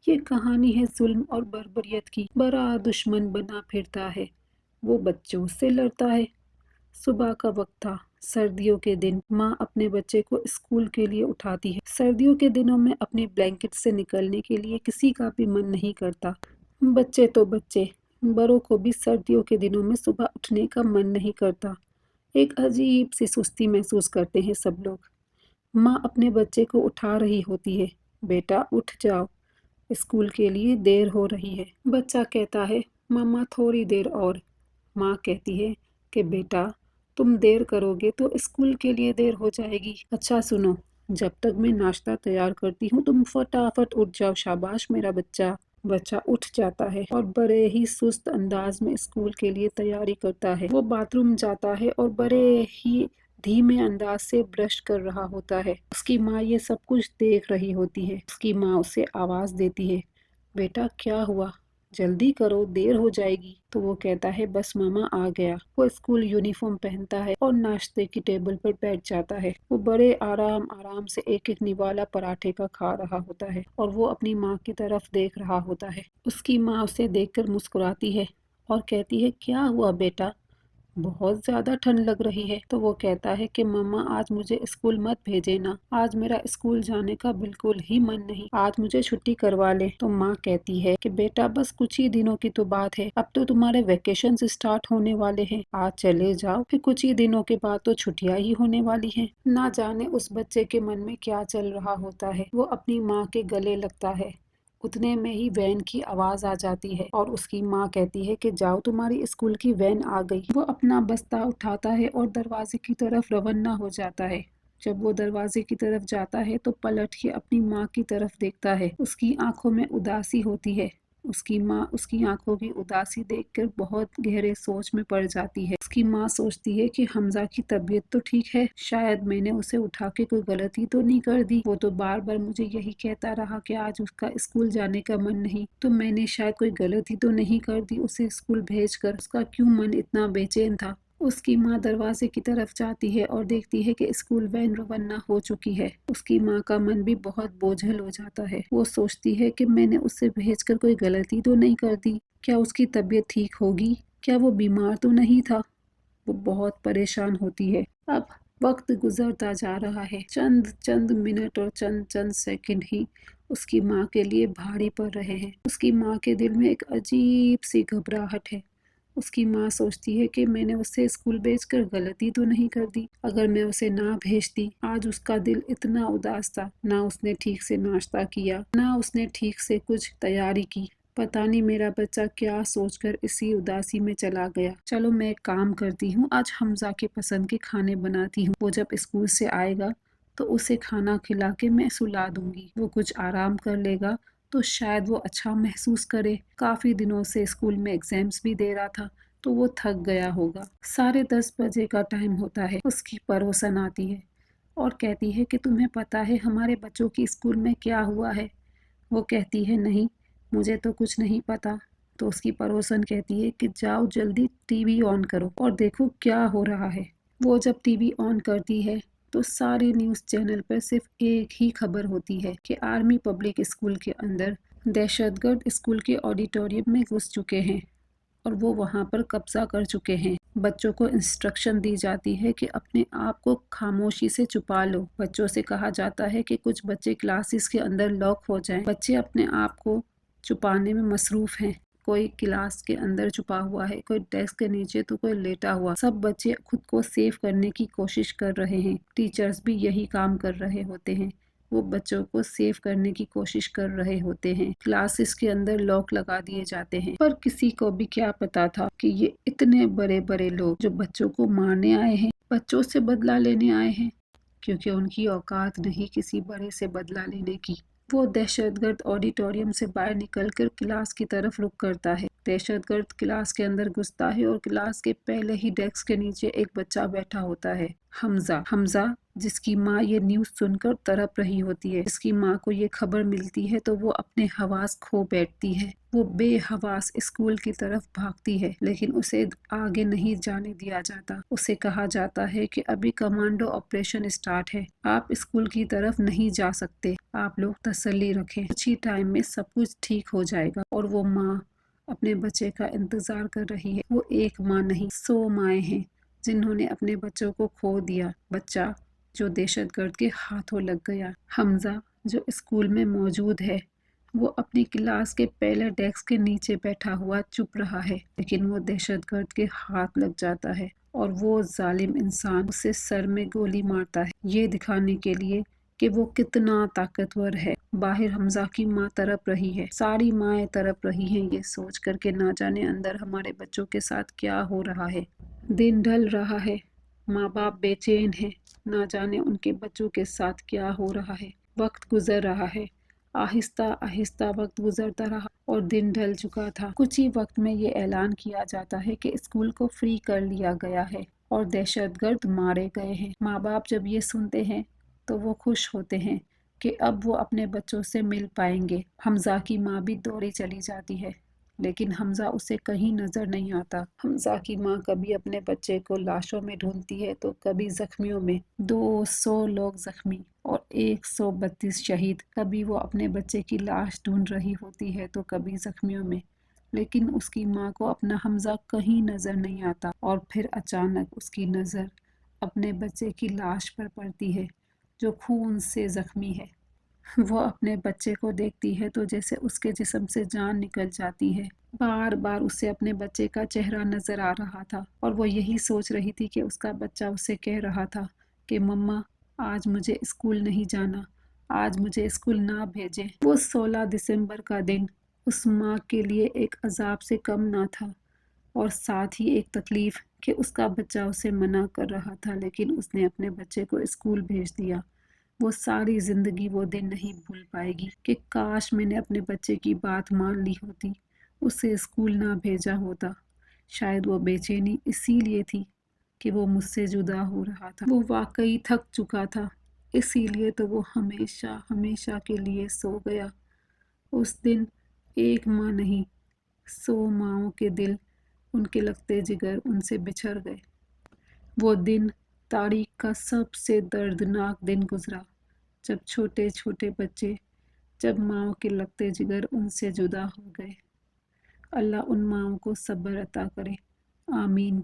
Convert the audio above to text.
یہ کہانی ہے ظلم اور بربریت کی۔ بڑا دشمن بنا پھرتا ہے، وہ بچوں سے لڑتا ہے۔ صبح کا وقت تھا، سردیوں کے دن۔ ماں اپنے بچے کو اسکول کے لیے اٹھاتی ہے۔ سردیوں کے دنوں میں اپنی بلینکٹ سے نکلنے کے لیے کسی کا بھی من نہیں کرتا۔ بچے تو بچے، بڑوں کو بھی سردیوں کے دنوں میں صبح اٹھنے کا من نہیں کرتا۔ ایک عجیب سی سستی محسوس کرتے ہیں سب لوگ۔ ماں اپنے بچے کو اٹھا رہی ہوتی ہے، بیٹا اٹھ جاؤ، اسکول کے لیے دیر ہو رہی ہے۔ بچہ کہتا ہے، ماما تھوڑی دیر اور۔ ماں کہتی ہے کہ بیٹا تم دیر کرو گے تو اسکول کے لیے دیر ہو جائے گی۔ اچھا سنو، جب تک میں ناشتہ تیار کرتی ہوں تم فٹافٹ اٹھ جاؤ، شاباش میرا بچہ۔ بچہ اٹھ جاتا ہے اور بڑے ہی سست انداز میں اسکول کے لیے تیاری کرتا ہے۔ وہ باتھ روم جاتا ہے اور بڑے ہی دھیمے انداز سے برش کر رہا ہوتا ہے۔ اس کی ماں یہ سب کچھ دیکھ رہی ہوتی ہے۔ اس کی ماں اسے آواز دیتی ہے، بیٹا کیا ہوا؟ جلدی کرو، دیر ہو جائے گی۔ تو وہ کہتا ہے، بس ماما آ گیا۔ وہ اسکول یونیفارم پہنتا ہے اور ناشتے کی ٹیبل پر بیٹھ جاتا ہے۔ وہ بڑے آرام سے ایک ایک نوالا پراٹھے کا کھا رہا ہوتا ہے اور وہ اپنی ماں کی طرف دیکھ رہا ہوتا ہے۔ اس کی ماں اسے دیکھ کر مسکراتی ہے اور کہتی ہے، کیا ہوا بیٹا؟ بہت زیادہ ٹھنڈ لگ رہی ہے۔ تو وہ کہتا ہے کہ ماما آج مجھے اسکول مت بھیجے نا، آج میرا اسکول جانے کا بالکل ہی من نہیں، آج مجھے چھٹی کروا لے۔ تو ماں کہتی ہے کہ بیٹا بس کچھ ہی دنوں کی تو بات ہے، اب تو تمہارے ویکیشنز اسٹارٹ ہونے والے ہیں، آج چلے جاؤ، پھر کچھ ہی دنوں کے بعد تو چھٹیاں ہی ہونے والی ہیں۔ نہ جانے اس بچے کے من میں کیا چل رہا ہوتا ہے۔ وہ اپنی ماں کے گلے لگتا ہے، اتنے میں ہی وین کی آواز آ جاتی ہے اور اس کی ماں کہتی ہے کہ جاؤ تمہاری اسکول کی وین آ گئی۔ وہ اپنا بستہ اٹھاتا ہے اور دروازے کی طرف روانہ ہو جاتا ہے۔ جب وہ دروازے کی طرف جاتا ہے تو پلٹ کے اپنی ماں کی طرف دیکھتا ہے۔ اس کی آنکھوں میں اداسی ہوتی ہے۔ اس کی ماں اس کی آنکھوں کی اداسی دیکھ کر بہت گہرے سوچ میں پڑ جاتی ہے۔ اس کی ماں سوچتی ہے کہ حمزہ کی طبیعت تو ٹھیک ہے، شاید میں نے اسے اٹھا کے کوئی غلطی تو نہیں کر دی، وہ تو بار بار مجھے یہی کہتا رہا کہ آج اس کا اسکول جانے کا من نہیں، تو میں نے شاید کوئی غلطی تو نہیں کر دی اسے اسکول بھیج کر، اس کا کیوں من اتنا بے چین تھا۔ اس کی ماں دروازے کی طرف جاتی ہے اور دیکھتی ہے کہ اسکول وین روانہ ہو چکی ہے۔ اس کی ماں کا من بھی بہت بوجھل ہو جاتا ہے۔ وہ سوچتی ہے کہ میں نے اسے بھیج کر کوئی غلطی تو نہیں کر دی، کیا اس کی طبیعت ٹھیک ہوگی، کیا وہ بیمار تو نہیں تھا۔ وہ بہت پریشان ہوتی ہے۔ اب وقت گزرتا جا رہا ہے، چند منٹ اور چند سیکنڈ ہی اس کی ماں کے لیے بھاری پڑ رہے ہیں۔ اس کی ماں کے دل میں ایک عجیب سی گھبراہٹ ہے۔ اس کی ماں سوچتی ہے کہ میں نے اسے اسکول بھیج کر غلطی تو نہیں کر دی، اگر میں اسے نہ بھیجتی، آج اس کا دل اتنا اداس تھا، نہ اس نے ٹھیک سے ناشتہ کیا، نہ اس نے ٹھیک سے کچھ تیاری کی، پتہ نہیں میرا بچہ کیا سوچ کر اسی اداسی میں چلا گیا۔ چلو میں ایک کام کرتی ہوں، آج حمزہ کے پسند کے کھانے بناتی ہوں، وہ جب اسکول سے آئے گا تو اسے کھانا کھلا کے میں سلا دوں گی، وہ کچھ آرام کر لے گا تو شاید وہ اچھا محسوس کرے، کافی دنوں سے اسکول میں ایگزامز بھی دے رہا تھا تو وہ تھک گیا ہوگا۔ 10:30 بجے کا ٹائم ہوتا ہے۔ اس کی پڑوسن آتی ہے اور کہتی ہے کہ تمہیں پتہ ہے ہمارے بچوں کی اسکول میں کیا ہوا ہے؟ وہ کہتی ہے نہیں، مجھے تو کچھ نہیں پتا۔ تو اس کی پڑوسن کہتی ہے کہ جاؤ جلدی ٹی وی آن کرو اور دیکھو کیا ہو رہا ہے۔ وہ جب ٹی وی آن کرتی ہے تو سارے نیوز چینل پر صرف ایک ہی خبر ہوتی ہے کہ آرمی پبلک اسکول کے اندر دہشت گرد اسکول کے آڈیٹوریم میں گھس چکے ہیں اور وہ وہاں پر قبضہ کر چکے ہیں۔ بچوں کو انسٹرکشن دی جاتی ہے کہ اپنے آپ کو خاموشی سے چھپا لو۔ بچوں سے کہا جاتا ہے کہ کچھ بچے کلاسز کے اندر لاک ہو جائیں۔ بچے اپنے آپ کو چھپانے میں مصروف ہیں، کوئی کلاس کے اندر چھپا ہوا ہے، کوئی ڈیسک کے نیچے تو کوئی لیٹا ہوا، سب بچے خود کو سیف کرنے کی کوشش کر رہے ہیں۔ ٹیچرز بھی یہی کام کر رہے ہوتے ہیں، وہ بچوں کو سیف کرنے کی کوشش کر رہے ہوتے ہیں۔ کلاسز کے اندر لاک لگا دیے جاتے ہیں، پر کسی کو بھی کیا پتا تھا کہ یہ اتنے بڑے بڑے لوگ جو بچوں کو مارنے آئے ہیں، بچوں سے بدلہ لینے آئے ہیں، کیونکہ ان کی اوقات نہیں کسی بڑے سے بدلہ لینے کی۔ وہ دہشت گرد آڈیٹوریم سے باہر نکل کر کلاس کی طرف رخ کرتا ہے۔ دہشت گرد کلاس کے اندر گھستا ہے اور کلاس کے پہلے ہی ڈیسک کے نیچے ایک بچہ بیٹھا ہوتا ہے، حمزہ۔ حمزہ جس کی ماں یہ نیوز سن کر تڑپ رہی ہوتی ہے۔ جس کی ماں کو یہ خبر ملتی ہے تو وہ اپنے حواس کھو بیٹھتی ہے۔ وہ بے حواس اسکول کی طرف بھاگتی ہے، لیکن اسے آگے نہیں جانے دیا جاتا۔ اسے کہا جاتا ہے کہ ابھی کمانڈو آپریشن اسٹارٹ ہے، آپ اسکول کی طرف نہیں جا سکتے۔ آپ لوگ تسلی رکھیں، کچھ ہی ٹائم میں سب کچھ ٹھیک ہو جائے گا۔ اور وہ ماں اپنے بچے کا انتظار کر رہی ہے۔ وہ ایک ماں نہیں، 100 مائیں ہیں جنہوں نے اپنے بچوں کو کھو دیا۔ بچہ جو دہشت گرد کے ہاتھوں لگ گیا۔ حمزہ جو اسکول میں موجود ہے، وہ اپنی کلاس کے پہلے ڈیسک کے نیچے بیٹھا ہوا چپ رہا ہے، لیکن وہ دہشت گرد کے ہاتھ لگ جاتا ہے اور وہ ظالم انسان اسے سر میں گولی مارتا ہے، یہ دکھانے کے لیے کہ وہ کتنا طاقتور ہے۔ باہر حمزہ کی ماں تڑپ رہی ہے، ساری مائیں تڑپ رہی ہیں یہ سوچ کر کہ نہ جانے اندر ہمارے بچوں کے ساتھ کیا ہو رہا ہے۔ دن ڈھل رہا ہے، ماں باپ بے چین ہیں، نہ جانے ان کے بچوں کے ساتھ کیا ہو رہا ہے۔ وقت گزر رہا ہے، آہستہ آہستہ وقت گزرتا رہا اور دن ڈھل چکا تھا۔ کچھ ہی وقت میں یہ اعلان کیا جاتا ہے کہ اسکول کو فری کر لیا گیا ہے اور دہشت گرد مارے گئے ہیں۔ ماں باپ جب یہ سنتے ہیں تو وہ خوش ہوتے ہیں کہ اب وہ اپنے بچوں سے مل پائیں گے۔ حمزہ کی ماں بھی دوڑی چلی جاتی ہے، لیکن حمزہ اسے کہیں نظر نہیں آتا۔ حمزہ کی ماں کبھی اپنے بچے کو لاشوں میں ڈھونڈتی ہے تو کبھی زخمیوں میں۔ 200 لوگ زخمی اور 132 شہید۔ کبھی وہ اپنے بچے کی لاش ڈھونڈ رہی ہوتی ہے تو کبھی زخمیوں میں، لیکن اس کی ماں کو اپنا حمزہ کہیں نظر نہیں آتا۔ اور پھر اچانک اس کی نظر اپنے بچے کی لاش پر پڑتی ہے جو خون سے زخمی ہے۔ وہ اپنے بچے کو دیکھتی ہے تو جیسے اس کے جسم سے جان نکل جاتی ہے۔ بار بار اسے اپنے بچے کا چہرہ نظر آ رہا تھا اور وہ یہی سوچ رہی تھی کہ اس کا بچہ اسے کہہ رہا تھا کہ مما آج مجھے اسکول نہیں جانا، آج مجھے اسکول نہ بھیجیں۔ وہ 16 دسمبر کا دن اس ماں کے لیے ایک عذاب سے کم نہ تھا، اور ساتھ ہی ایک تکلیف کہ اس کا بچہ اسے منع کر رہا تھا، لیکن اس نے اپنے بچے کو اسکول بھیج دیا۔ وہ ساری زندگی وہ دن نہیں بھول پائے گی کہ کاش میں نے اپنے بچے کی بات مان لی ہوتی، اسے اسکول نہ بھیجا ہوتا۔ شاید وہ بے چینی اسی لیے تھی کہ وہ مجھ سے جدا ہو رہا تھا۔ وہ واقعی تھک چکا تھا، اسی لیے تو وہ ہمیشہ ہمیشہ کے لیے سو گیا۔ اس دن ایک ماں نہیں، 100 ماؤں کے دل، ان کے لگتے جگر ان سے بچھڑ گئے۔ وہ دن تاریخ کا سب سے دردناک دن گزرا، جب چھوٹے چھوٹے بچے، جب ماؤں کے لگتے جگر ان سے جدا ہو گئے۔ اللہ ان ماؤں کو صبر عطا کرے، آمین۔